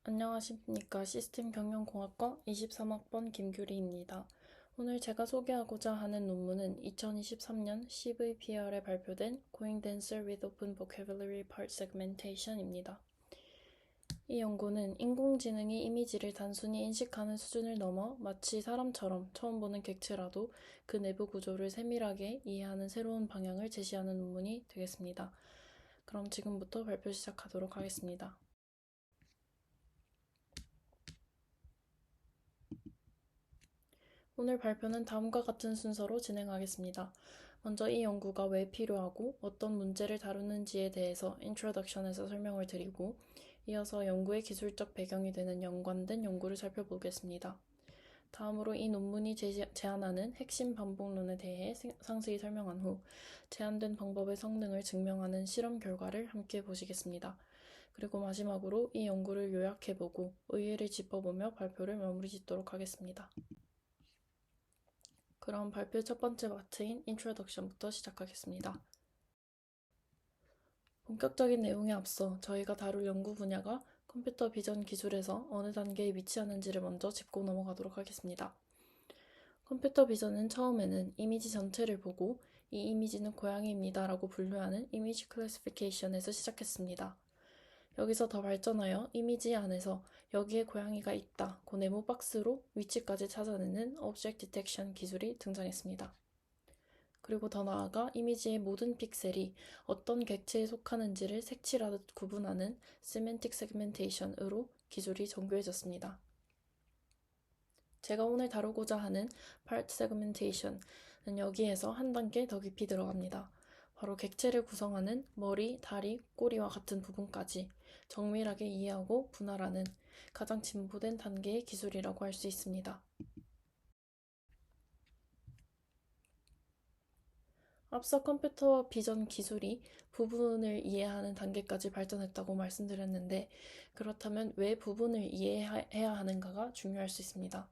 안녕하십니까. 시스템 경영공학과 23학번 김규리입니다. 오늘 제가 소개하고자 하는 논문은 2023년 CVPR에 발표된 Going Denser with Open Vocabulary Part Segmentation입니다. 이 연구는 인공지능이 이미지를 단순히 인식하는 수준을 넘어 마치 사람처럼 처음 보는 객체라도 그 내부 구조를 세밀하게 이해하는 새로운 방향을 제시하는 논문이 되겠습니다. 그럼 지금부터 발표 시작하도록 하겠습니다. 오늘 발표는 다음과 같은 순서로 진행하겠습니다. 먼저 이 연구가 왜 필요하고 어떤 문제를 다루는지에 대해서 인트로덕션에서 설명을 드리고, 이어서 연구의 기술적 배경이 되는 연관된 연구를 살펴보겠습니다. 다음으로 이 논문이 제안하는 핵심 반복론에 대해 상세히 설명한 후 제안된 방법의 성능을 증명하는 실험 결과를 함께 보시겠습니다. 그리고 마지막으로 이 연구를 요약해보고 의의를 짚어보며 발표를 마무리 짓도록 하겠습니다. 그럼 발표 첫 번째 파트인 인트로덕션부터 시작하겠습니다. 본격적인 내용에 앞서 저희가 다룰 연구 분야가 컴퓨터 비전 기술에서 어느 단계에 위치하는지를 먼저 짚고 넘어가도록 하겠습니다. 컴퓨터 비전은 처음에는 이미지 전체를 보고 이 이미지는 고양이입니다 라고 분류하는 이미지 클래시피케이션에서 시작했습니다. 여기서 더 발전하여 이미지 안에서 여기에 고양이가 있다 고 네모 박스로 위치까지 찾아내는 오브젝트 디텍션 기술이 등장했습니다. 그리고 더 나아가 이미지의 모든 픽셀이 어떤 객체에 속하는지를 색칠하듯 구분하는 세멘틱 세그멘테이션으로 기술이 정교해졌습니다. 제가 오늘 다루고자 하는 파트 세그멘테이션은 여기에서 한 단계 더 깊이 들어갑니다. 바로 객체를 구성하는 머리, 다리, 꼬리와 같은 부분까지 정밀하게 이해하고 분할하는 가장 진보된 단계의 기술이라고 할 수 있습니다. 앞서 컴퓨터 비전 기술이 부분을 이해하는 단계까지 발전했다고 말씀드렸는데, 그렇다면 왜 부분을 이해해야 하는가가 중요할 수 있습니다.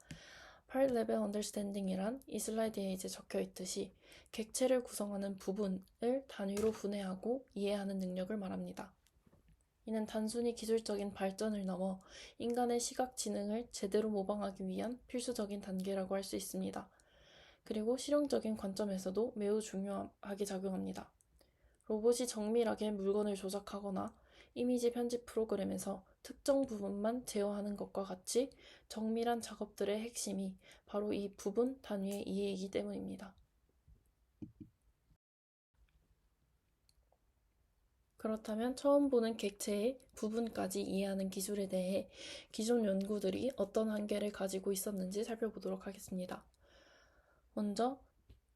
Part Level Understanding이란 이 슬라이드에 이제 적혀 있듯이 객체를 구성하는 부분을 단위로 분해하고 이해하는 능력을 말합니다. 이는 단순히 기술적인 발전을 넘어 인간의 시각 지능을 제대로 모방하기 위한 필수적인 단계라고 할 수 있습니다. 그리고 실용적인 관점에서도 매우 중요하게 작용합니다. 로봇이 정밀하게 물건을 조작하거나 이미지 편집 프로그램에서 특정 부분만 제어하는 것과 같이 정밀한 작업들의 핵심이 바로 이 부분 단위의 이해이기 때문입니다. 그렇다면 처음 보는 객체의 부분까지 이해하는 기술에 대해 기존 연구들이 어떤 한계를 가지고 있었는지 살펴보도록 하겠습니다. 먼저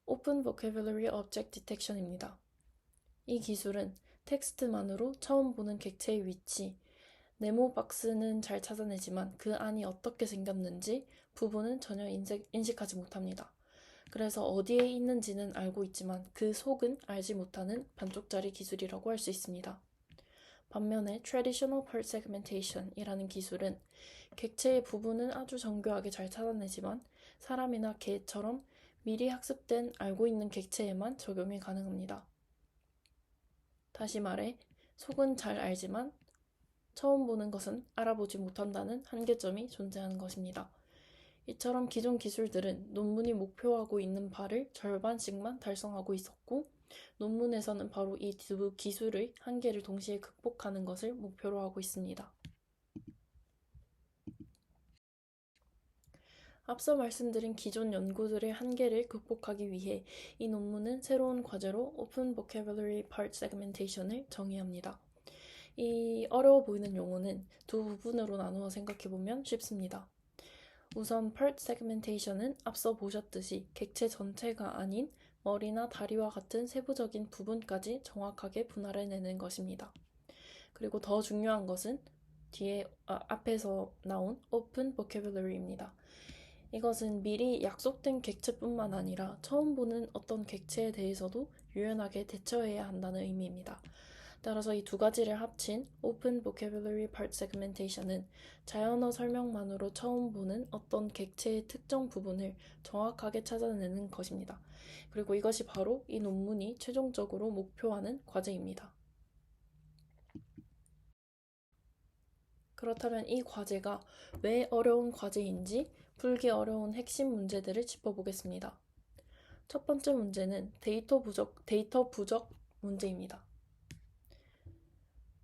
Open Vocabulary Object Detection입니다. 이 기술은 텍스트만으로 처음 보는 객체의 위치, 네모 박스는 잘 찾아내지만 그 안이 어떻게 생겼는지 부분은 전혀 인식하지 못합니다. 그래서 어디에 있는지는 알고 있지만 그 속은 알지 못하는 반쪽짜리 기술이라고 할 수 있습니다. 반면에 Traditional Part Segmentation이라는 기술은 객체의 부분은 아주 정교하게 잘 찾아내지만 사람이나 개처럼 미리 학습된 알고 있는 객체에만 적용이 가능합니다. 다시 말해, 속은 잘 알지만 처음 보는 것은 알아보지 못한다는 한계점이 존재하는 것입니다. 이처럼 기존 기술들은 논문이 목표하고 있는 바를 절반씩만 달성하고 있었고, 논문에서는 바로 이 두 기술의 한계를 동시에 극복하는 것을 목표로 하고 있습니다. 앞서 말씀드린 기존 연구들의 한계를 극복하기 위해 이 논문은 새로운 과제로 Open Vocabulary Part Segmentation을 정의합니다. 이 어려워 보이는 용어는 두 부분으로 나누어 생각해보면 쉽습니다. 우선 Part Segmentation은 앞서 보셨듯이 객체 전체가 아닌 머리나 다리와 같은 세부적인 부분까지 정확하게 분할해내는 것입니다. 그리고 더 중요한 것은 앞에서 나온 Open Vocabulary입니다. 이것은 미리 약속된 객체뿐만 아니라 처음 보는 어떤 객체에 대해서도 유연하게 대처해야 한다는 의미입니다. 따라서 이 두 가지를 합친 Open Vocabulary Part Segmentation은 자연어 설명만으로 처음 보는 어떤 객체의 특정 부분을 정확하게 찾아내는 것입니다. 그리고 이것이 바로 이 논문이 최종적으로 목표하는 과제입니다. 그렇다면 이 과제가 왜 어려운 과제인지 풀기 어려운 핵심 문제들을 짚어보겠습니다. 첫 번째 문제는 데이터 부족 문제입니다.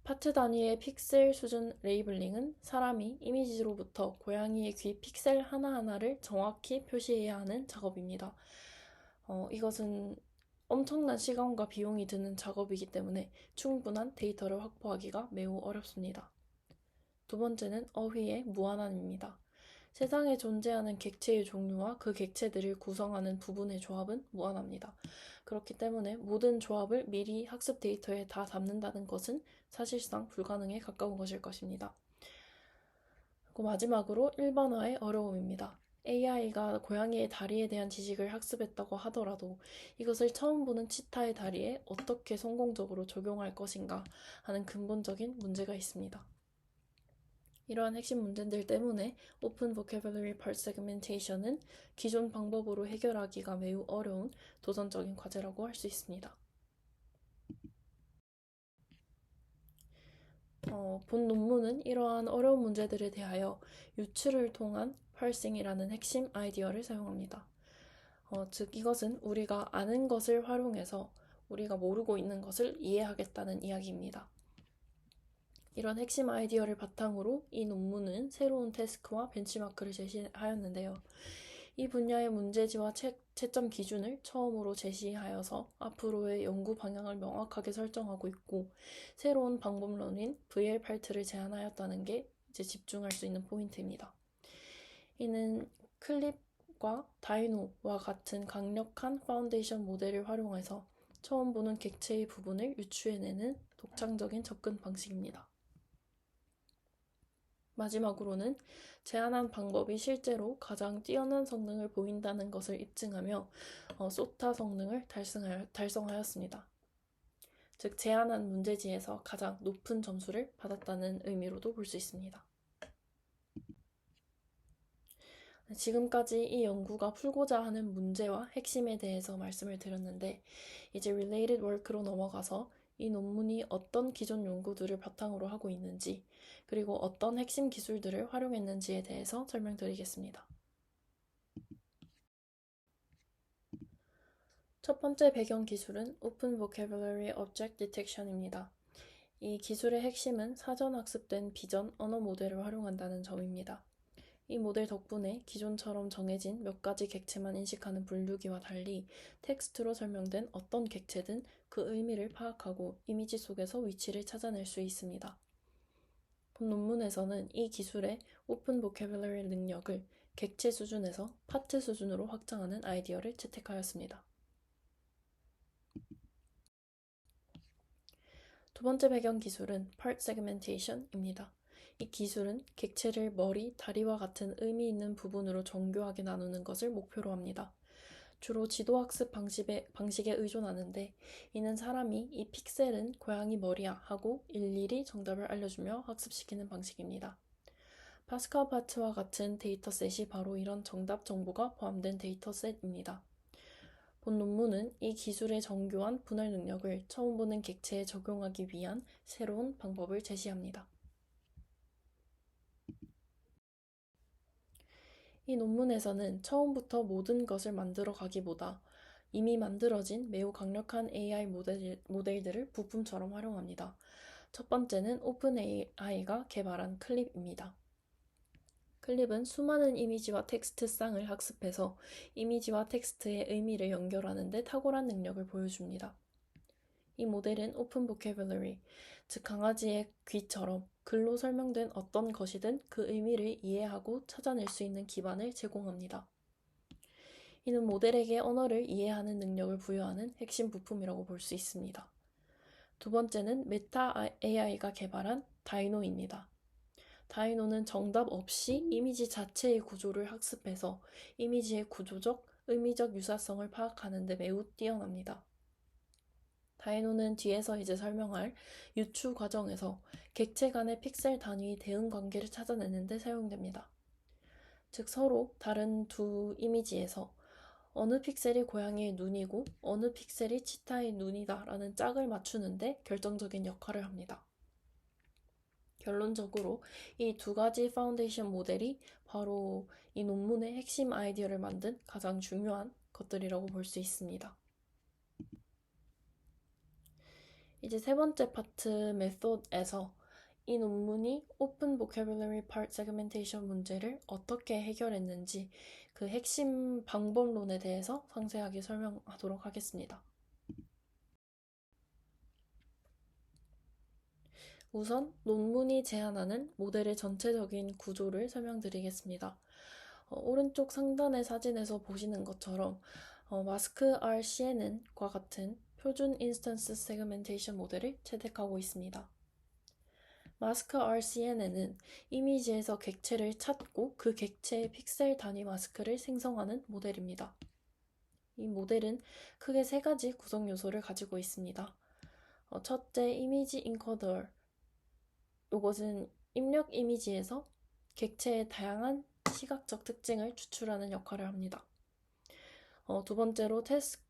파트 단위의 픽셀 수준 레이블링은 사람이 이미지로부터 고양이의 귀 픽셀 하나하나를 정확히 표시해야 하는 작업입니다. 이것은 엄청난 시간과 비용이 드는 작업이기 때문에 충분한 데이터를 확보하기가 매우 어렵습니다. 두 번째는 어휘의 무한함입니다. 세상에 존재하는 객체의 종류와 그 객체들을 구성하는 부분의 조합은 무한합니다. 그렇기 때문에 모든 조합을 미리 학습 데이터에 다 담는다는 것은 사실상 불가능에 가까운 것일 것입니다. 그리고 마지막으로 일반화의 어려움입니다. AI가 고양이의 다리에 대한 지식을 학습했다고 하더라도 이것을 처음 보는 치타의 다리에 어떻게 성공적으로 적용할 것인가 하는 근본적인 문제가 있습니다. 이러한 핵심 문제들 때문에 Open Vocabulary Part Segmentation은 기존 방법으로 해결하기가 매우 어려운 도전적인 과제라고 할 수 있습니다. 본 논문은 이러한 어려운 문제들에 대하여 유추를 통한 parsing이라는 핵심 아이디어를 사용합니다. 즉 이것은 우리가 아는 것을 활용해서 우리가 모르고 있는 것을 이해하겠다는 이야기입니다. 이런 핵심 아이디어를 바탕으로 이 논문은 새로운 태스크와 벤치마크를 제시하였는데요. 이 분야의 문제지와 채점 기준을 처음으로 제시하여서 앞으로의 연구 방향을 명확하게 설정하고 있고 새로운 방법론인 VL8를 제안하였다는 게 이제 집중할 수 있는 포인트입니다. 이는 클립과 다이노와 같은 강력한 파운데이션 모델을 활용해서 처음 보는 객체의 부분을 유추해내는 독창적인 접근 방식입니다. 마지막으로는 제안한 방법이 실제로 가장 뛰어난 성능을 보인다는 것을 입증하며 소타 성능을 달성하였습니다. 즉 제안한 문제지에서 가장 높은 점수를 받았다는 의미로도 볼 수 있습니다. 지금까지 이 연구가 풀고자 하는 문제와 핵심에 대해서 말씀을 드렸는데 이제 related work로 넘어가서 이 논문이 어떤 기존 연구들을 바탕으로 하고 있는지 그리고 어떤 핵심 기술들을 활용했는지에 대해서 설명드리겠습니다. 첫 번째 배경 기술은 Open Vocabulary Object Detection입니다. 이 기술의 핵심은 사전 학습된 비전 언어 모델을 활용한다는 점입니다. 이 모델 덕분에 기존처럼 정해진 몇 가지 객체만 인식하는 분류기와 달리 텍스트로 설명된 어떤 객체든 그 의미를 파악하고 이미지 속에서 위치를 찾아낼 수 있습니다. 본 논문에서는 이 기술의 오픈 보캐블러리 능력을 객체 수준에서 파트 수준으로 확장하는 아이디어를 채택하였습니다. 두 번째 배경 기술은 Part Segmentation입니다. 이 기술은 객체를 머리, 다리와 같은 의미 있는 부분으로 정교하게 나누는 것을 목표로 합니다. 주로 지도학습 방식에 의존하는데 이는 사람이 이 픽셀은 고양이 머리야 하고 일일이 정답을 알려주며 학습시키는 방식입니다. 파스칼 파트와 같은 데이터셋이 바로 이런 정답 정보가 포함된 데이터셋입니다. 본 논문은 이 기술의 정교한 분할 능력을 처음 보는 객체에 적용하기 위한 새로운 방법을 제시합니다. 이 논문에서는 처음부터 모든 것을 만들어 가기보다 이미 만들어진 매우 강력한 AI 모델들을 부품처럼 활용합니다. 첫 번째는 오픈AI가 개발한 클립입니다. 클립은 수많은 이미지와 텍스트 쌍을 학습해서 이미지와 텍스트의 의미를 연결하는 데 탁월한 능력을 보여줍니다. 이 모델은 오픈 보캐블러리, 즉 강아지의 귀처럼 글로 설명된 어떤 것이든 그 의미를 이해하고 찾아낼 수 있는 기반을 제공합니다. 이는 모델에게 언어를 이해하는 능력을 부여하는 핵심 부품이라고 볼 수 있습니다. 두 번째는 메타 AI가 개발한 다이노입니다. 다이노는 정답 없이 이미지 자체의 구조를 학습해서 이미지의 구조적, 의미적 유사성을 파악하는 데 매우 뛰어납니다. 다이노는 뒤에서 이제 설명할 유추 과정에서 객체 간의 픽셀 단위의 대응 관계를 찾아내는 데 사용됩니다. 즉 서로 다른 두 이미지에서 어느 픽셀이 고양이의 눈이고 어느 픽셀이 치타의 눈이다 라는 짝을 맞추는데 결정적인 역할을 합니다. 결론적으로 이 두 가지 파운데이션 모델이 바로 이 논문의 핵심 아이디어를 만든 가장 중요한 것들이라고 볼 수 있습니다. 이제 세 번째 파트 메소드에서 이 논문이 오픈 보캐뷸러리 파트 세그멘테이션 문제를 어떻게 해결했는지 그 핵심 방법론에 대해서 상세하게 설명하도록 하겠습니다. 우선 논문이 제안하는 모델의 전체적인 구조를 설명드리겠습니다. 오른쪽 상단의 사진에서 보시는 것처럼 마스크 RCNN과 같은 표준 인스턴스 세그멘테이션 모델을 채택하고 있습니다. 마스크 RCNN은 이미지에서 객체를 찾고 그 객체의 픽셀 단위 마스크를 생성하는 모델입니다. 이 모델은 크게 세 가지 구성 요소를 가지고 있습니다. 첫째, 이미지 인코더. 이것은 입력 이미지에서 객체의 다양한 시각적 특징을 추출하는 역할을 합니다. 두 번째로 텍스트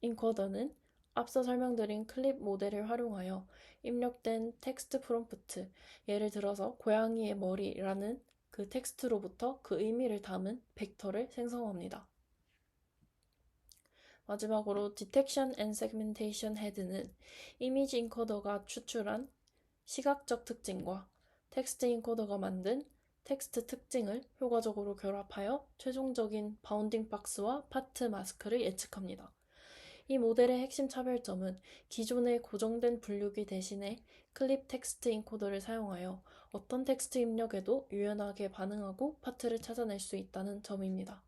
인코더는 앞서 설명드린 클립 모델을 활용하여 입력된 텍스트 프롬프트, 예를 들어서 고양이의 머리라는 그 텍스트로부터 그 의미를 담은 벡터를 생성합니다. 마지막으로 Detection and Segmentation Head는 이미지 인코더가 추출한 시각적 특징과 텍스트 인코더가 만든 텍스트 특징을 효과적으로 결합하여 최종적인 바운딩 박스와 파트 마스크를 예측합니다. 이 모델의 핵심 차별점은 기존의 고정된 분류기 대신에 클립 텍스트 인코더를 사용하여 어떤 텍스트 입력에도 유연하게 반응하고 파트를 찾아낼 수 있다는 점입니다.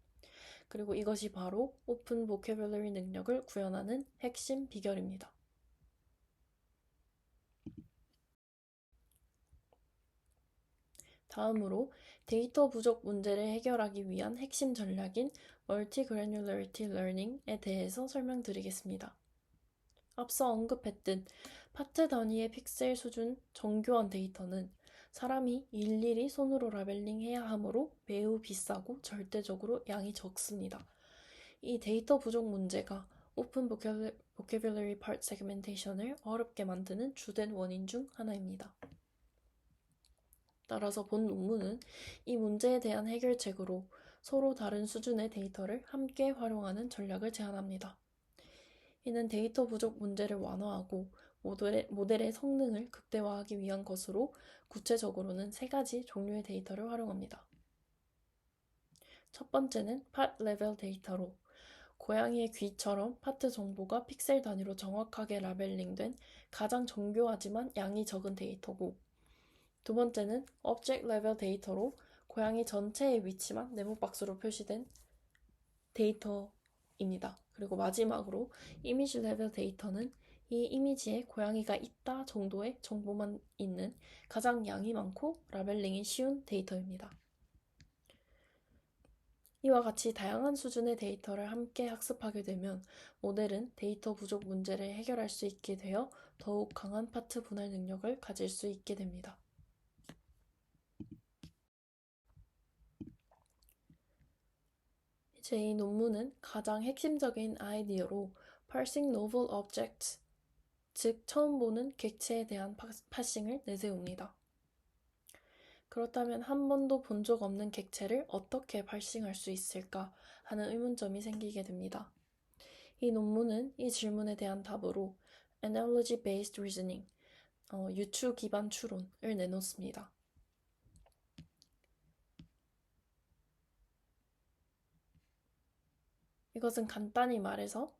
그리고 이것이 바로 오픈 보캐뷸러리 능력을 구현하는 핵심 비결입니다. 다음으로 데이터 부족 문제를 해결하기 위한 핵심 전략인 멀티그래뉴러리티 러닝에 대해서 설명드리겠습니다. 앞서 언급했듯 파트 단위의 픽셀 수준 정교한 데이터는 사람이 일일이 손으로 라벨링해야 하므로 매우 비싸고 절대적으로 양이 적습니다. 이 데이터 부족 문제가 오픈 보캐뷸러리 파트 세그멘테이션을 어렵게 만드는 주된 원인 중 하나입니다. 따라서 본 논문은 이 문제에 대한 해결책으로 서로 다른 수준의 데이터를 함께 활용하는 전략을 제안합니다. 이는 데이터 부족 문제를 완화하고 모델의 성능을 극대화하기 위한 것으로 구체적으로는 세 가지 종류의 데이터를 활용합니다. 첫 번째는 파트 레벨 데이터로 고양이의 귀처럼 파트 정보가 픽셀 단위로 정확하게 라벨링된 가장 정교하지만 양이 적은 데이터고, 두 번째는 object level 데이터로 고양이 전체의 위치만 네모 박스로 표시된 데이터입니다. 그리고 마지막으로 이미지 레벨 데이터는 이 이미지에 고양이가 있다 정도의 정보만 있는 가장 양이 많고 라벨링이 쉬운 데이터입니다. 이와 같이 다양한 수준의 데이터를 함께 학습하게 되면 모델은 데이터 부족 문제를 해결할 수 있게 되어 더욱 강한 파트 분할 능력을 가질 수 있게 됩니다. 이제 이 논문은 가장 핵심적인 아이디어로 Parsing Novel Objects, 즉 처음 보는 객체에 대한 파싱을 내세웁니다. 그렇다면 한 번도 본 적 없는 객체를 어떻게 파싱할 수 있을까 하는 의문점이 생기게 됩니다. 이 논문은 이 질문에 대한 답으로 Analogy Based Reasoning, 유추 기반 추론을 내놓습니다. 이것은 간단히 말해서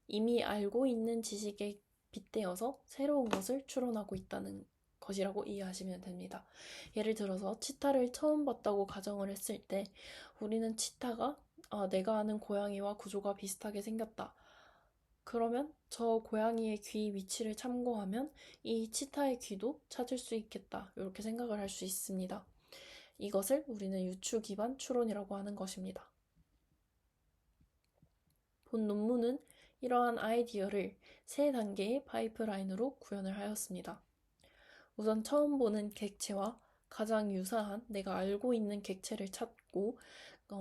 이미 알고 있는 지식에 빗대어서 새로운 것을 추론하고 있다는 것이라고 이해하시면 됩니다. 예를 들어서 치타를 처음 봤다고 가정을 했을 때 우리는 치타가 내가 아는 고양이와 구조가 비슷하게 생겼다. 그러면 저 고양이의 귀 위치를 참고하면 이 치타의 귀도 찾을 수 있겠다. 이렇게 생각을 할 수 있습니다. 이것을 우리는 유추 기반 추론이라고 하는 것입니다. 본 논문은 이러한 아이디어를 세 단계의 파이프라인으로 구현을 하였습니다. 우선 처음 보는 객체와 가장 유사한 내가 알고 있는 객체를 찾고,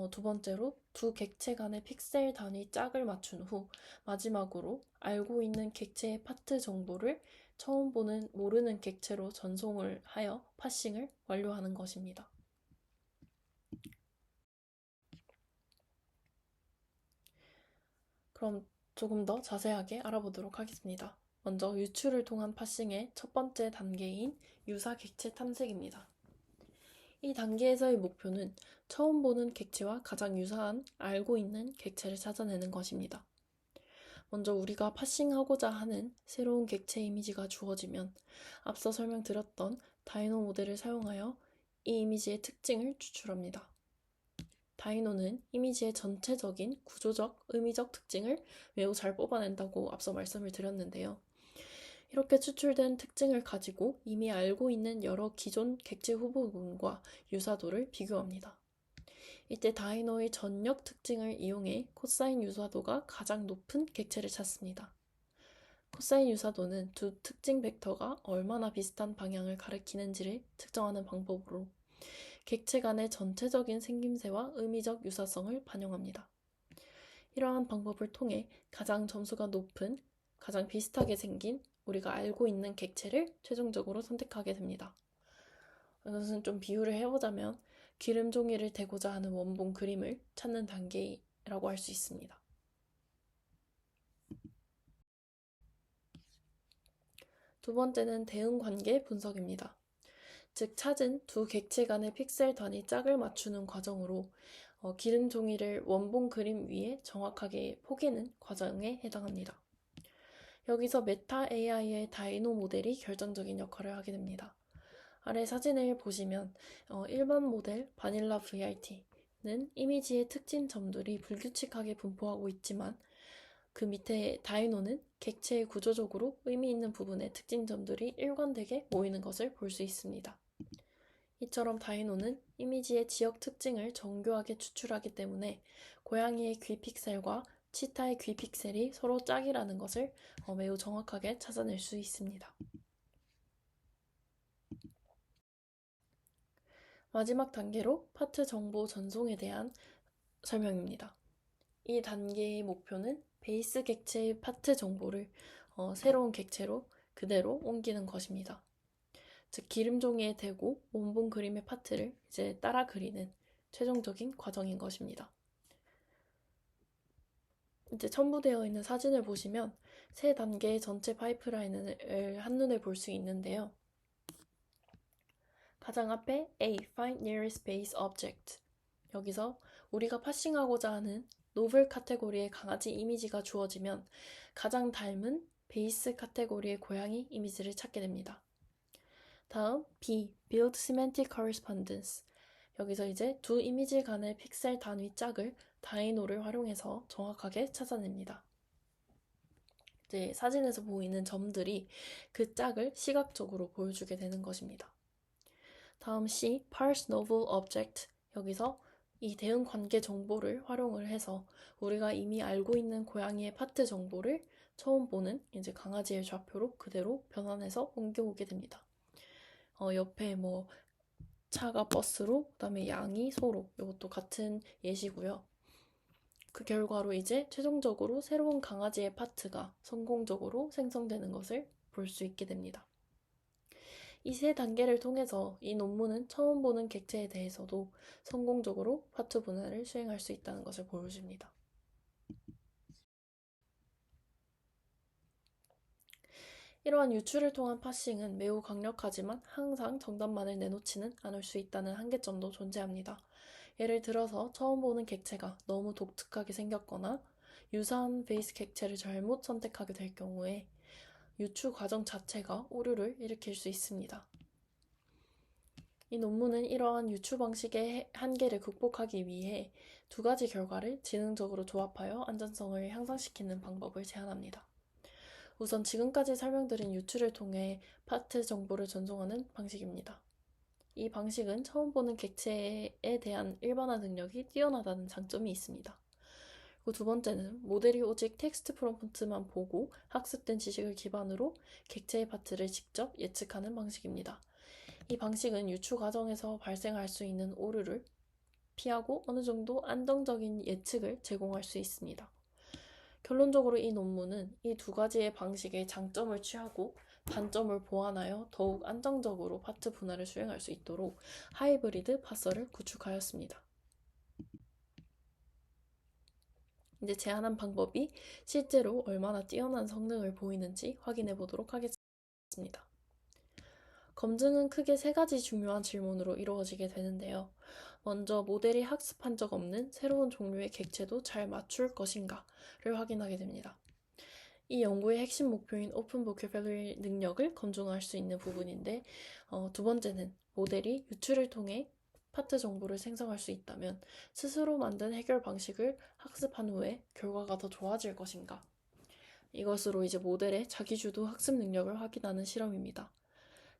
두 번째로 두 객체 간의 픽셀 단위 짝을 맞춘 후, 마지막으로 알고 있는 객체의 파트 정보를 처음 보는 모르는 객체로 전송을 하여 파싱을 완료하는 것입니다. 그럼 조금 더 자세하게 알아보도록 하겠습니다. 먼저 유추를 통한 파싱의 첫 번째 단계인 유사 객체 탐색입니다. 이 단계에서의 목표는 처음 보는 객체와 가장 유사한 알고 있는 객체를 찾아내는 것입니다. 먼저 우리가 파싱하고자 하는 새로운 객체 이미지가 주어지면 앞서 설명드렸던 다이노 모델을 사용하여 이 이미지의 특징을 추출합니다. 다이노는 이미지의 전체적인 구조적, 의미적 특징을 매우 잘 뽑아낸다고 앞서 말씀을 드렸는데요. 이렇게 추출된 특징을 가지고 이미 알고 있는 여러 기존 객체 후보군과 유사도를 비교합니다. 이때 다이노의 전역 특징을 이용해 코사인 유사도가 가장 높은 객체를 찾습니다. 코사인 유사도는 두 특징 벡터가 얼마나 비슷한 방향을 가리키는지를 측정하는 방법으로 객체 간의 전체적인 생김새와 의미적 유사성을 반영합니다. 이러한 방법을 통해 가장 점수가 높은, 가장 비슷하게 생긴 우리가 알고 있는 객체를 최종적으로 선택하게 됩니다. 이것은 좀 비유를 해보자면 기름 종이를 대고자 하는 원본 그림을 찾는 단계라고 할 수 있습니다. 두 번째는 대응 관계 분석입니다. 즉 찾은 두 객체 간의 픽셀 단위 짝을 맞추는 과정으로 기름 종이를 원본 그림 위에 정확하게 포개는 과정에 해당합니다. 여기서 메타 AI의 다이노 모델이 결정적인 역할을 하게 됩니다. 아래 사진을 보시면 일반 모델 바닐라 VRT는 이미지의 특징 점들이 불규칙하게 분포하고 있지만 그 밑에 다이노는 객체의 구조적으로 의미 있는 부분의 특징 점들이 일관되게 모이는 것을 볼 수 있습니다. 이처럼 다이노는 이미지의 지역 특징을 정교하게 추출하기 때문에 고양이의 귀 픽셀과 치타의 귀 픽셀이 서로 짝이라는 것을 매우 정확하게 찾아낼 수 있습니다. 마지막 단계로 파트 정보 전송에 대한 설명입니다. 이 단계의 목표는 베이스 객체의 파트 정보를 새로운 객체로 그대로 옮기는 것입니다. 즉 기름 종이에 대고 원본 그림의 파트를 이제 따라 그리는 최종적인 과정인 것입니다. 이제 첨부되어 있는 사진을 보시면 세 단계의 전체 파이프라인을 한눈에 볼 수 있는데요. 가장 앞에 A. Find nearest base object. 여기서 우리가 파싱하고자 하는 노블 카테고리의 강아지 이미지가 주어지면 가장 닮은 베이스 카테고리의 고양이 이미지를 찾게 됩니다. 다음 B. Build semantic correspondence. 여기서 이제 두 이미지 간의 픽셀 단위 짝을 다이노를 활용해서 정확하게 찾아냅니다. 이제 사진에서 보이는 점들이 그 짝을 시각적으로 보여주게 되는 것입니다. 다음 C. Parse novel object. 여기서 이 대응 관계 정보를 활용을 해서 우리가 이미 알고 있는 고양이의 파트 정보를 처음 보는 이제 강아지의 좌표로 그대로 변환해서 옮겨오게 됩니다. 옆에 차가 버스로, 그다음에 양이 소로, 이것도 같은 예시고요. 그 결과로 이제 최종적으로 새로운 강아지의 파트가 성공적으로 생성되는 것을 볼 수 있게 됩니다. 이 세 단계를 통해서 이 논문은 처음 보는 객체에 대해서도 성공적으로 파트 분할을 수행할 수 있다는 것을 보여줍니다. 이러한 유추를 통한 파싱은 매우 강력하지만 항상 정답만을 내놓지는 않을 수 있다는 한계점도 존재합니다. 예를 들어서 처음 보는 객체가 너무 독특하게 생겼거나 유사한 베이스 객체를 잘못 선택하게 될 경우에 유추 과정 자체가 오류를 일으킬 수 있습니다. 이 논문은 이러한 유추 방식의 한계를 극복하기 위해 두 가지 결과를 지능적으로 조합하여 안전성을 향상시키는 방법을 제안합니다. 우선 지금까지 설명드린 유추를 통해 파트 정보를 전송하는 방식입니다. 이 방식은 처음 보는 객체에 대한 일반화 능력이 뛰어나다는 장점이 있습니다. 그리고 두 번째는 모델이 오직 텍스트 프롬프트만 보고 학습된 지식을 기반으로 객체의 파트를 직접 예측하는 방식입니다. 이 방식은 유추 과정에서 발생할 수 있는 오류를 피하고 어느 정도 안정적인 예측을 제공할 수 있습니다. 결론적으로 이 논문은 이 두 가지의 방식의 장점을 취하고 단점을 보완하여 더욱 안정적으로 파트 분할을 수행할 수 있도록 하이브리드 파서를 구축하였습니다. 이제 제안한 방법이 실제로 얼마나 뛰어난 성능을 보이는지 확인해 보도록 하겠습니다. 검증은 크게 세 가지 중요한 질문으로 이루어지게 되는데요. 먼저 모델이 학습한 적 없는 새로운 종류의 객체도 잘 맞출 것인가를 확인하게 됩니다. 이 연구의 핵심 목표인 오픈 보큐뷸러리 능력을 검증할 수 있는 부분인데, 두 번째는 모델이 유출을 통해 파트 정보를 생성할 수 있다면 스스로 만든 해결 방식을 학습한 후에 결과가 더 좋아질 것인가. 이것으로 이제 모델의 자기주도 학습 능력을 확인하는 실험입니다.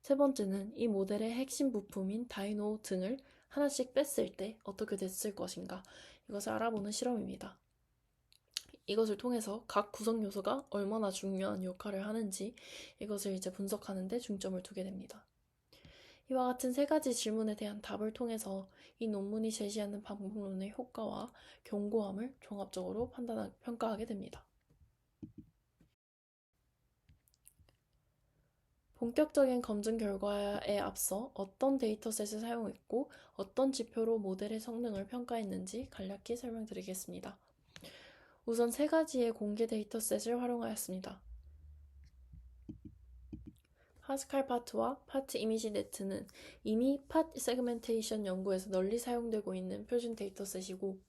세 번째는 이 모델의 핵심 부품인 다이노 등을 하나씩 뺐을 때 어떻게 됐을 것인가. 이것을 알아보는 실험입니다. 이것을 통해서 각 구성 요소가 얼마나 중요한 역할을 하는지 이것을 이제 분석하는 데 중점을 두게 됩니다. 이와 같은 세 가지 질문에 대한 답을 통해서 이 논문이 제시하는 방법론의 효과와 견고함을 종합적으로 평가하게 됩니다. 본격적인 검증 결과에 앞서 어떤 데이터셋을 사용했고 어떤 지표로 모델의 성능을 평가했는지 간략히 설명드리겠습니다. 우선 세 가지의 공개 데이터셋을 활용하였습니다. 파스칼 파트와 파트 이미지 네트는 이미 파트 세그멘테이션 연구에서 널리 사용되고 있는 표준 데이터셋이고,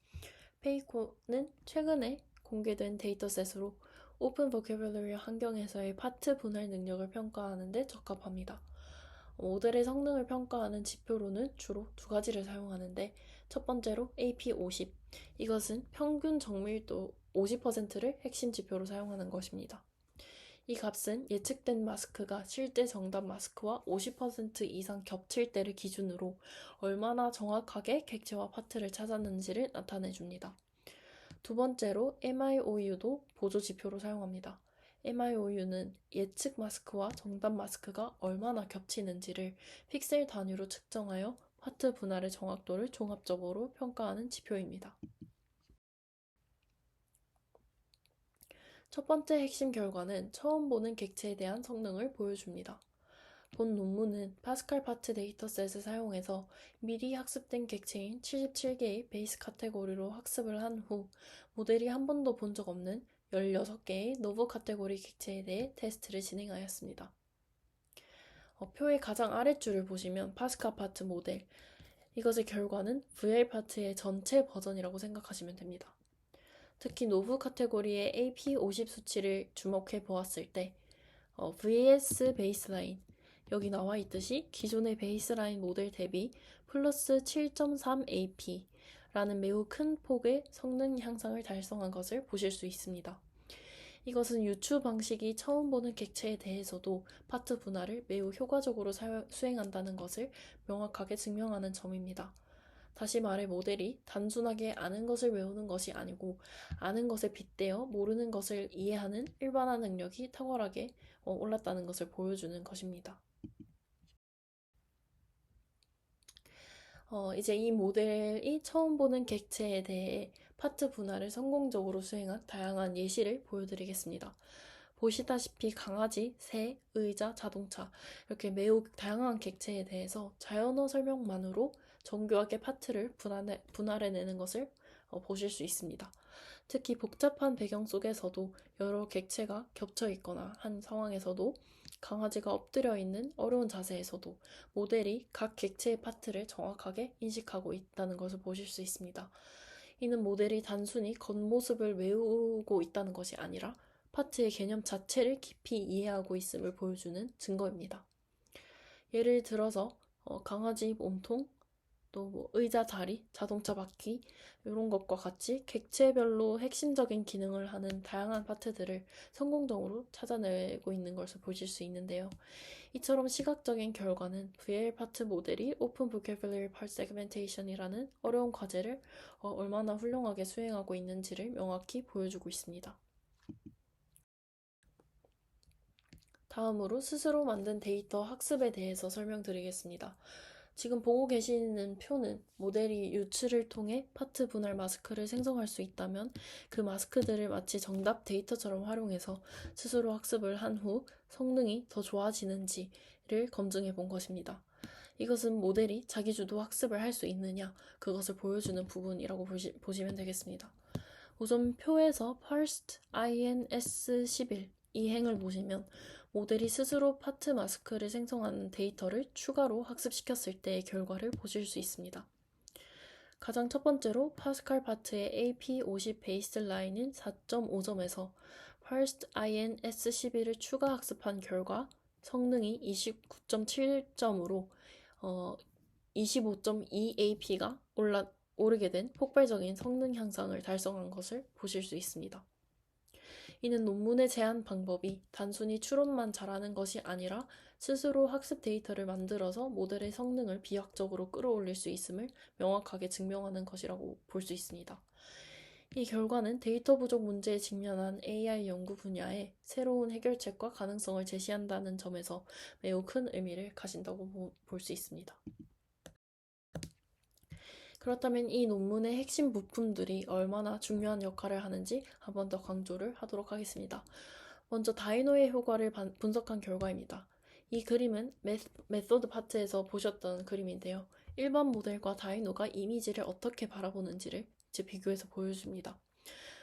페이코는 최근에 공개된 데이터셋으로 오픈 보큐뷸러리 환경에서의 파트 분할 능력을 평가하는 데 적합합니다. 모델의 성능을 평가하는 지표로는 주로 두 가지를 사용하는데, 첫 번째로 AP50, 이것은 평균 정밀도 50%를 핵심 지표로 사용하는 것입니다. 이 값은 예측된 마스크가 실제 정답 마스크와 50% 이상 겹칠 때를 기준으로 얼마나 정확하게 객체와 파트를 찾았는지를 나타내줍니다. 두 번째로 MIOU도 보조 지표로 사용합니다. MIOU는 예측 마스크와 정답 마스크가 얼마나 겹치는지를 픽셀 단위로 측정하여 파트 분할의 정확도를 종합적으로 평가하는 지표입니다. 첫 번째 핵심 결과는 처음 보는 객체에 대한 성능을 보여줍니다. 본 논문은 파스칼 파트 데이터셋을 사용해서 미리 학습된 객체인 77개의 베이스 카테고리로 학습을 한 후 모델이 한 번도 본 적 없는 16개의 노브 카테고리 객체에 대해 테스트를 진행하였습니다. 표의 가장 아랫줄을 보시면 파스칼 파트 모델, 이것의 결과는 VL 파트의 전체 버전이라고 생각하시면 됩니다. 특히 노브 카테고리의 AP50 수치를 주목해 보았을 때 VS 베이스라인, 여기 나와 있듯이 기존의 베이스라인 모델 대비 플러스 7.3 AP라는 매우 큰 폭의 성능 향상을 달성한 것을 보실 수 있습니다. 이것은 유추 방식이 처음 보는 객체에 대해서도 파트 분할을 매우 효과적으로 수행한다는 것을 명확하게 증명하는 점입니다. 다시 말해 모델이 단순하게 아는 것을 외우는 것이 아니고 아는 것에 빗대어 모르는 것을 이해하는 일반화 능력이 탁월하게 올랐다는 것을 보여주는 것입니다. 이제 이 모델이 처음 보는 객체에 대해 파트 분할을 성공적으로 수행한 다양한 예시를 보여드리겠습니다. 보시다시피 강아지, 새, 의자, 자동차 이렇게 매우 다양한 객체에 대해서 자연어 설명만으로 정교하게 파트를 분할해내는 것을 보실 수 있습니다. 특히 복잡한 배경 속에서도 여러 객체가 겹쳐 있거나 한 상황에서도 강아지가 엎드려 있는 어려운 자세에서도 모델이 각 객체의 파트를 정확하게 인식하고 있다는 것을 보실 수 있습니다. 이는 모델이 단순히 겉모습을 외우고 있다는 것이 아니라 파트의 개념 자체를 깊이 이해하고 있음을 보여주는 증거입니다. 예를 들어서 강아지 몸통, 또 의자 자리, 자동차 바퀴 이런 것과 같이 객체별로 핵심적인 기능을 하는 다양한 파트들을 성공적으로 찾아내고 있는 것을 보실 수 있는데요. 이처럼 시각적인 결과는 VL 파트 모델이 오픈 보큐뷸러리 파트 세그멘테이션이라는 어려운 과제를 얼마나 훌륭하게 수행하고 있는지를 명확히 보여주고 있습니다. 다음으로 스스로 만든 데이터 학습에 대해서 설명드리겠습니다. 지금 보고 계시는 표는 모델이 유추를 통해 파트 분할 마스크를 생성할 수 있다면 그 마스크들을 마치 정답 데이터처럼 활용해서 스스로 학습을 한 후 성능이 더 좋아지는지를 검증해 본 것입니다. 이것은 모델이 자기주도 학습을 할 수 있느냐, 그것을 보여주는 부분이라고 보시면 되겠습니다. 우선 표에서 parsed ins11 이 행을 보시면 모델이 스스로 파트 마스크를 생성하는 데이터를 추가로 학습시켰을 때의 결과를 보실 수 있습니다. 가장 첫 번째로 파스칼 파트의 AP50 베이스라인인 4.5점에서 parsed ins11을 추가 학습한 결과 성능이 29.7점으로 25.2 AP가 오르게 된 폭발적인 성능 향상을 달성한 것을 보실 수 있습니다. 이는 논문의 제안 방법이 단순히 추론만 잘하는 것이 아니라 스스로 학습 데이터를 만들어서 모델의 성능을 비약적으로 끌어올릴 수 있음을 명확하게 증명하는 것이라고 볼 수 있습니다. 이 결과는 데이터 부족 문제에 직면한 AI 연구 분야에 새로운 해결책과 가능성을 제시한다는 점에서 매우 큰 의미를 가진다고 볼 수 있습니다. 그렇다면 이 논문의 핵심 부품들이 얼마나 중요한 역할을 하는지 한 번 더 강조를 하도록 하겠습니다. 먼저 다이노의 효과를 분석한 결과입니다. 이 그림은 메소드 파트에서 보셨던 그림인데요. 일반 모델과 다이노가 이미지를 어떻게 바라보는지를 이제 비교해서 보여줍니다.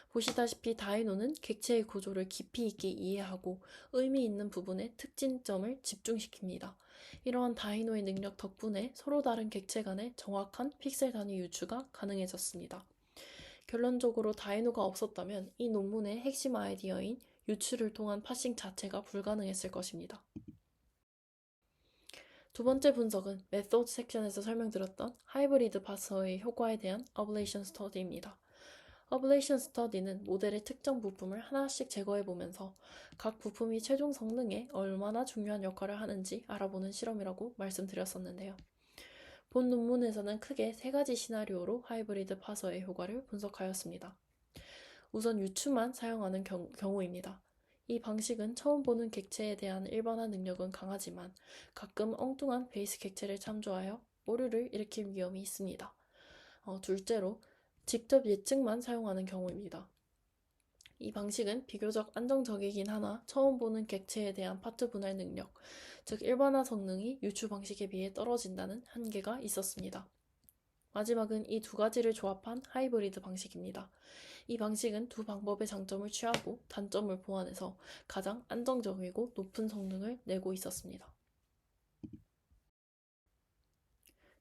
보시다시피 다이노는 객체의 구조를 깊이 있게 이해하고 의미 있는 부분에 특징점을 집중시킵니다. 이러한 다이노의 능력 덕분에 서로 다른 객체 간의 정확한 픽셀 단위 유추가 가능해졌습니다. 결론적으로 다이노가 없었다면 이 논문의 핵심 아이디어인 유추를 통한 파싱 자체가 불가능했을 것입니다. 두 번째 분석은 메소드 섹션에서 설명드렸던 하이브리드 파서의 효과에 대한 어블레이션 스터디입니다. 어블레이션 스터디는 모델의 특정 부품을 하나씩 제거해보면서 각 부품이 최종 성능에 얼마나 중요한 역할을 하는지 알아보는 실험이라고 말씀드렸었는데요. 본 논문에서는 크게 3가지 시나리오로 하이브리드 파서의 효과를 분석하였습니다. 우선 유추만 사용하는 경우입니다. 이 방식은 처음 보는 객체에 대한 일반화 능력은 강하지만 가끔 엉뚱한 베이스 객체를 참조하여 오류를 일으킬 위험이 있습니다. 둘째로 직접 예측만 사용하는 경우입니다. 이 방식은 비교적 안정적이긴 하나 처음 보는 객체에 대한 파트 분할 능력, 즉 일반화 성능이 유추 방식에 비해 떨어진다는 한계가 있었습니다. 마지막은 이 2가지를 조합한 하이브리드 방식입니다. 이 방식은 두 방법의 장점을 취하고 단점을 보완해서 가장 안정적이고 높은 성능을 내고 있었습니다.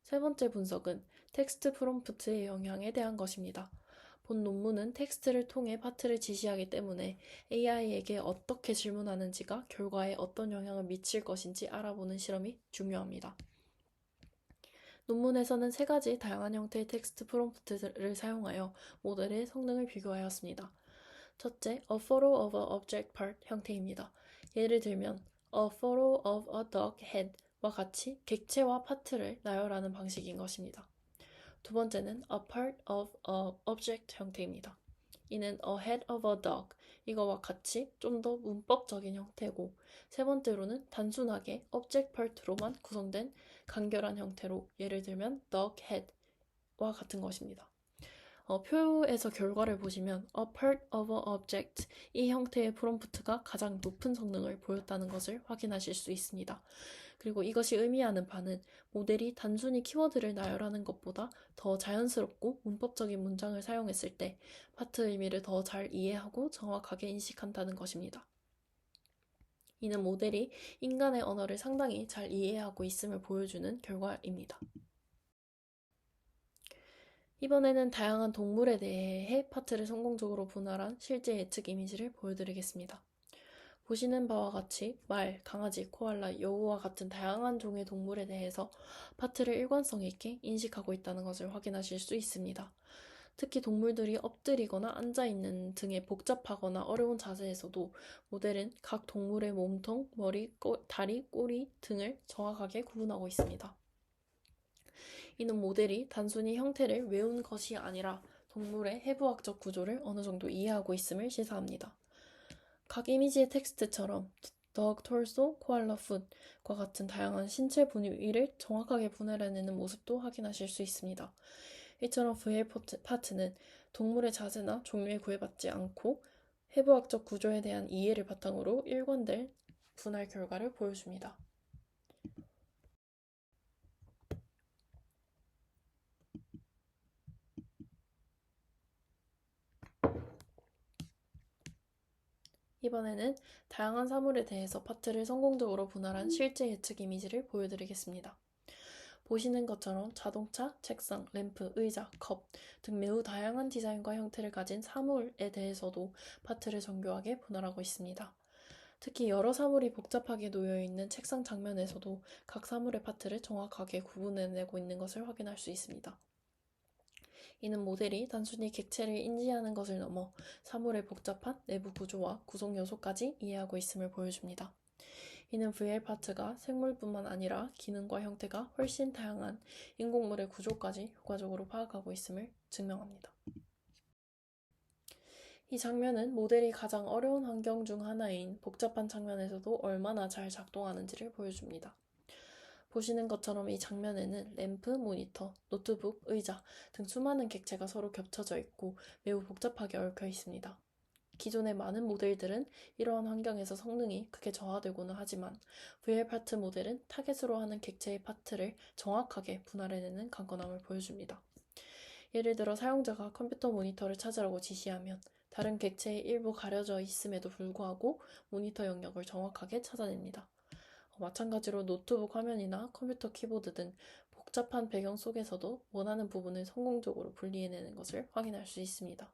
세 번째 분석은 텍스트 프롬프트의 영향에 대한 것입니다. 본 논문은 텍스트를 통해 파트를 지시하기 때문에 AI에게 어떻게 질문하는지가 결과에 어떤 영향을 미칠 것인지 알아보는 실험이 중요합니다. 논문에서는 3가지 다양한 형태의 텍스트 프롬프트를 사용하여 모델의 성능을 비교하였습니다. 첫째, a photo of an object part 형태입니다. 예를 들면 a photo of a dog head 와 같이 객체와 파트를 나열하는 방식인 것입니다. 두 번째는 a part of a object 형태입니다. 이는 a head of a dog 이거와 같이 좀 더 문법적인 형태고, 세 번째로는 단순하게 object part로만 구성된 간결한 형태로 예를 들면 dog head와 같은 것입니다. 표에서 결과를 보시면 a part of an object 이 형태의 프롬프트가 가장 높은 성능을 보였다는 것을 확인하실 수 있습니다. 그리고 이것이 의미하는 바는 모델이 단순히 키워드를 나열하는 것보다 더 자연스럽고 문법적인 문장을 사용했을 때 파트 의미를 더 잘 이해하고 정확하게 인식한다는 것입니다. 이는 모델이 인간의 언어를 상당히 잘 이해하고 있음을 보여주는 결과입니다. 이번에는 다양한 동물에 대해 파트를 성공적으로 분할한 실제 예측 이미지를 보여드리겠습니다. 보시는 바와 같이 말, 강아지, 코알라, 여우와 같은 다양한 종의 동물에 대해서 파트를 일관성 있게 인식하고 있다는 것을 확인하실 수 있습니다. 특히 동물들이 엎드리거나 앉아있는 등의 복잡하거나 어려운 자세에서도 모델은 각 동물의 몸통, 머리, 다리, 꼬리 등을 정확하게 구분하고 있습니다. 이는 모델이 단순히 형태를 외운 것이 아니라 동물의 해부학적 구조를 어느 정도 이해하고 있음을 시사합니다. 각 이미지의 텍스트처럼 덕, 톨소, 코알라 풋과 같은 다양한 신체 부위를 정확하게 분할해내는 모습도 확인하실 수 있습니다. 이처럼 VL 파트는 동물의 자세나 종류에 구애받지 않고 해부학적 구조에 대한 이해를 바탕으로 일관된 분할 결과를 보여줍니다. 이번에는 다양한 사물에 대해서 파트를 성공적으로 분할한 실제 예측 이미지를 보여드리겠습니다. 보시는 것처럼 자동차, 책상, 램프, 의자, 컵 등 매우 다양한 디자인과 형태를 가진 사물에 대해서도 파트를 정교하게 분할하고 있습니다. 특히 여러 사물이 복잡하게 놓여있는 책상 장면에서도 각 사물의 파트를 정확하게 구분해내고 있는 것을 확인할 수 있습니다. 이는 모델이 단순히 객체를 인지하는 것을 넘어 사물의 복잡한 내부 구조와 구성 요소까지 이해하고 있음을 보여줍니다. 이는 VR 파트가 생물뿐만 아니라 기능과 형태가 훨씬 다양한 인공물의 구조까지 효과적으로 파악하고 있음을 증명합니다. 이 장면은 모델이 가장 어려운 환경 중 하나인 복잡한 장면에서도 얼마나 잘 작동하는지를 보여줍니다. 보시는 것처럼 이 장면에는 램프, 모니터, 노트북, 의자 등 수많은 객체가 서로 겹쳐져 있고 매우 복잡하게 얽혀 있습니다. 기존의 많은 모델들은 이러한 환경에서 성능이 크게 저하되고는 하지만 VR 파트 모델은 타겟으로 하는 객체의 파트를 정확하게 분할해내는 강건함을 보여줍니다. 예를 들어 사용자가 컴퓨터 모니터를 찾으라고 지시하면 다른 객체의 일부 가려져 있음에도 불구하고 모니터 영역을 정확하게 찾아냅니다. 마찬가지로 노트북 화면이나 컴퓨터 키보드 등 복잡한 배경 속에서도 원하는 부분을 성공적으로 분리해내는 것을 확인할 수 있습니다.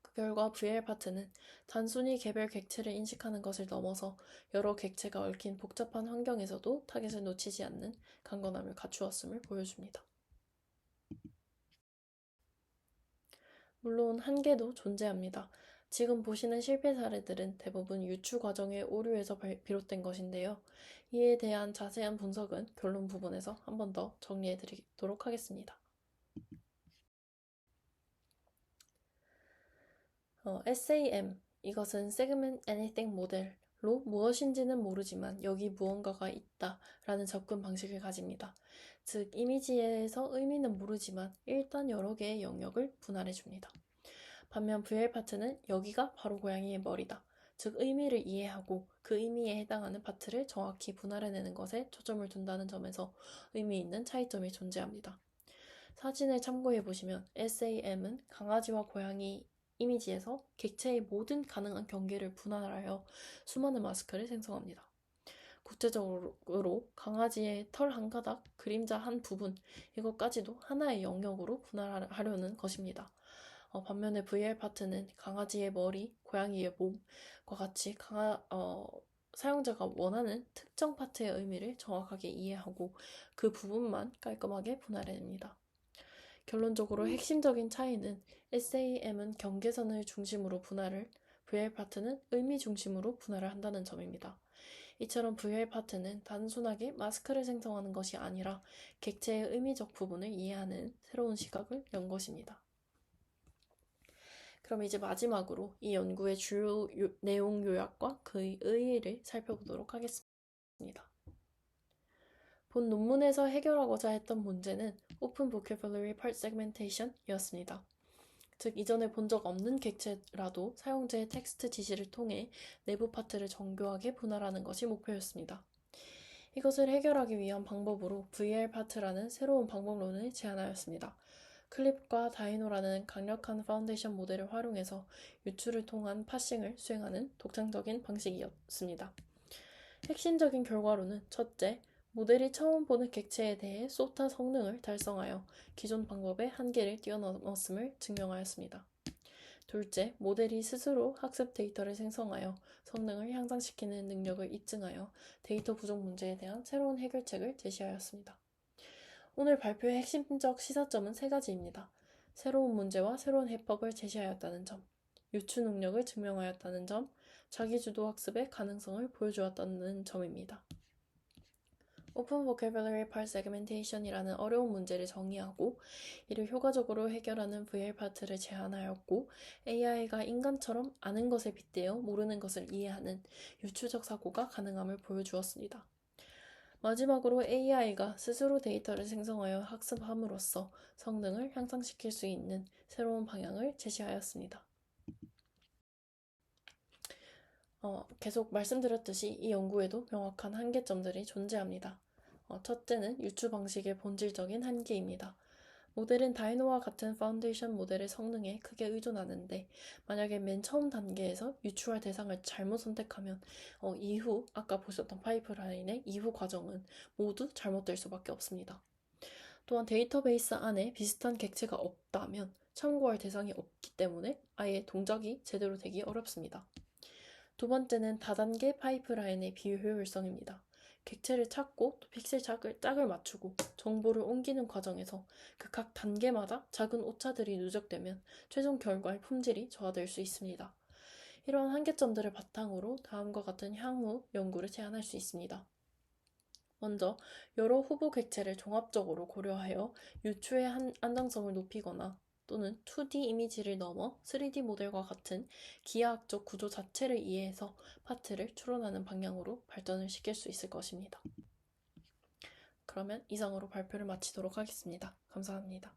그 결과 VR 파트는 단순히 개별 객체를 인식하는 것을 넘어서 여러 객체가 얽힌 복잡한 환경에서도 타겟을 놓치지 않는 강건함을 갖추었음을 보여줍니다. 물론 한계도 존재합니다. 지금 보시는 실패 사례들은 대부분 유추 과정의 오류에서 비롯된 것인데요. 이에 대한 자세한 분석은 결론 부분에서 한 번 더 정리해 드리도록 하겠습니다. SAM, 이것은 Segment Anything 모델로 무엇인지는 모르지만 여기 무언가가 있다 라는 접근 방식을 가집니다. 즉, 이미지에서 의미는 모르지만 일단 여러 개의 영역을 분할해 줍니다. 반면 VR 파트는 여기가 바로 고양이의 머리다. 즉, 의미를 이해하고 그 의미에 해당하는 파트를 정확히 분할해내는 것에 초점을 둔다는 점에서 의미 있는 차이점이 존재합니다. 사진을 참고해 보시면 SAM은 강아지와 고양이 이미지에서 객체의 모든 가능한 경계를 분할하여 수많은 마스크를 생성합니다. 구체적으로 강아지의 털 한 가닥, 그림자 한 부분, 이것까지도 하나의 영역으로 분할하려는 것입니다. 반면에 VR 파트는 강아지의 머리, 고양이의 몸과 같이 사용자가 원하는 특정 파트의 의미를 정확하게 이해하고 그 부분만 깔끔하게 분할해냅니다. 결론적으로 핵심적인 차이는 SAM은 경계선을 중심으로 분할을, VR 파트는 의미 중심으로 분할을 한다는 점입니다. 이처럼 VR 파트는 단순하게 마스크를 생성하는 것이 아니라 객체의 의미적 부분을 이해하는 새로운 시각을 연 것입니다. 그럼 이제 마지막으로 이 연구의 주요 내용 요약과 그의 의의를 살펴보도록 하겠습니다. 본 논문에서 해결하고자 했던 문제는 Open Vocabulary Part Segmentation 이었습니다. 즉, 이전에 본 적 없는 객체라도 사용자의 텍스트 지시를 통해 내부 파트를 정교하게 분할하는 것이 목표였습니다. 이것을 해결하기 위한 방법으로 VR 파트라는 새로운 방법론을 제안하였습니다. 클립과 다이노라는 강력한 파운데이션 모델을 활용해서 유추를 통한 파싱을 수행하는 독창적인 방식이었습니다. 핵심적인 결과로는 첫째, 모델이 처음 보는 객체에 대해 소타 성능을 달성하여 기존 방법의 한계를 뛰어넘었음을 증명하였습니다. 둘째, 모델이 스스로 학습 데이터를 생성하여 성능을 향상시키는 능력을 입증하여 데이터 부족 문제에 대한 새로운 해결책을 제시하였습니다. 오늘 발표의 핵심적 시사점은 세 가지입니다. 새로운 문제와 새로운 해법을 제시하였다는 점, 유추 능력을 증명하였다는 점, 자기주도 학습의 가능성을 보여주었다는 점입니다. Open Vocabulary Part Segmentation이라는 어려운 문제를 정의하고 이를 효과적으로 해결하는 VR 파트를 제안하였고 AI가 인간처럼 아는 것에 빗대어 모르는 것을 이해하는 유추적 사고가 가능함을 보여주었습니다. 마지막으로 AI가 스스로 데이터를 생성하여 학습함으로써 성능을 향상시킬 수 있는 새로운 방향을 제시하였습니다. 계속 말씀드렸듯이 이 연구에도 명확한 한계점들이 존재합니다. 첫째는 유추 방식의 본질적인 한계입니다. 모델은 다이노와 같은 파운데이션 모델의 성능에 크게 의존하는데 만약에 맨 처음 단계에서 유추할 대상을 잘못 선택하면 이후 아까 보셨던 파이프라인의 이후 과정은 모두 잘못될 수밖에 없습니다. 또한 데이터베이스 안에 비슷한 객체가 없다면 참고할 대상이 없기 때문에 아예 동작이 제대로 되기 어렵습니다. 두 번째는 다단계 파이프라인의 비효율성입니다. 객체를 찾고 또 픽셀 짝을 맞추고 정보를 옮기는 과정에서 그 각 단계마다 작은 오차들이 누적되면 최종 결과의 품질이 저하될 수 있습니다. 이러한 한계점들을 바탕으로 다음과 같은 향후 연구를 제안할 수 있습니다. 먼저 여러 후보 객체를 종합적으로 고려하여 유추의 안정성을 높이거나 또는 2D 이미지를 넘어 3D 모델과 같은 기하학적 구조 자체를 이해해서 파트를 추론하는 방향으로 발전을 시킬 수 있을 것입니다. 그러면 이상으로 발표를 마치도록 하겠습니다. 감사합니다.